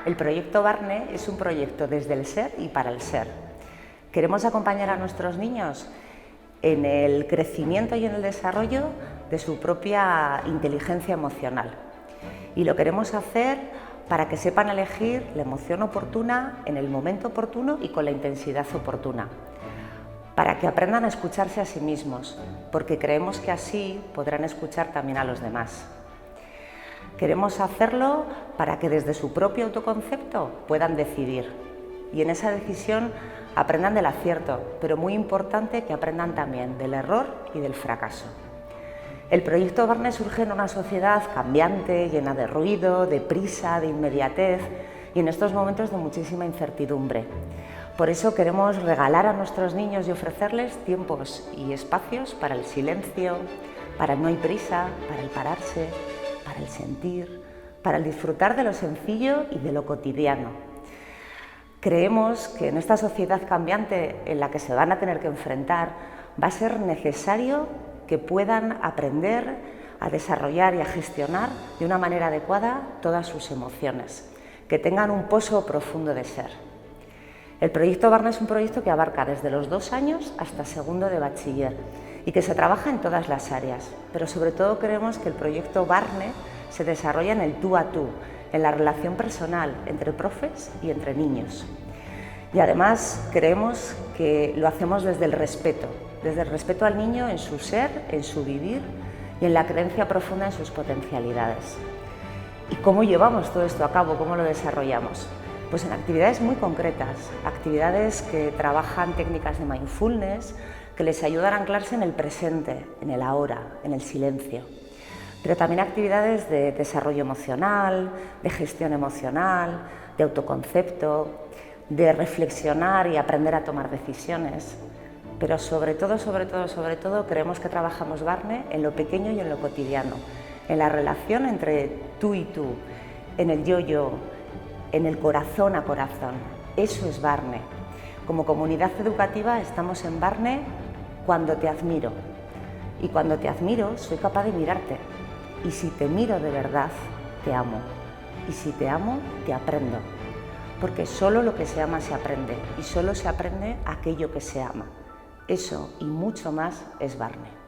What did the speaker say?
El proyecto Barne es un proyecto desde el ser y para el ser. Queremos acompañar a nuestros niños en el crecimiento y en el desarrollo de su propia inteligencia emocional. Y lo queremos hacer para que sepan elegir la emoción oportuna en el momento oportuno y con la intensidad oportuna. Para que aprendan a escucharse a sí mismos, porque creemos que así podrán escuchar también a los demás. Queremos hacerlo para que desde su propio autoconcepto puedan decidir y en esa decisión aprendan del acierto, pero muy importante que aprendan también del error y del fracaso. El proyecto Barne surge en una sociedad cambiante, llena de ruido, de prisa, de inmediatez y en estos momentos de muchísima incertidumbre. Por eso queremos regalar a nuestros niños y ofrecerles tiempos y espacios para el silencio, para el no hay prisa, para el pararse, para el sentir, para el disfrutar de lo sencillo y de lo cotidiano. Creemos que en esta sociedad cambiante en la que se van a tener que enfrentar va a ser necesario que puedan aprender a desarrollar y a gestionar de una manera adecuada todas sus emociones, que tengan un pozo profundo de ser. El proyecto Barne es un proyecto que abarca desde los 2 años hasta segundo de bachiller y que se trabaja en todas las áreas, pero sobre todo creemos que el proyecto Barne se desarrolla en el tú a tú, en la relación personal entre profes y entre niños. Y además creemos que lo hacemos desde el respeto al niño en su ser, en su vivir y en la creencia profunda en sus potencialidades. ¿Y cómo llevamos todo esto a cabo? ¿Cómo lo desarrollamos? Pues en actividades muy concretas, actividades que trabajan técnicas de mindfulness, que les ayudan a anclarse en el presente, en el ahora, en el silencio. Pero también actividades de desarrollo emocional, de gestión emocional, de autoconcepto, de reflexionar y aprender a tomar decisiones. Pero sobre todo, creemos que trabajamos Barne en lo pequeño y en lo cotidiano, en la relación entre tú y tú, en el yo-yo, en el corazón a corazón. Eso es Barne. Como comunidad educativa estamos en Barne cuando te admiro. Y cuando te admiro, soy capaz de mirarte. Y si te miro de verdad, te amo. Y si te amo, te aprendo. Porque solo lo que se ama se aprende. Y solo se aprende aquello que se ama. Eso y mucho más es Barne.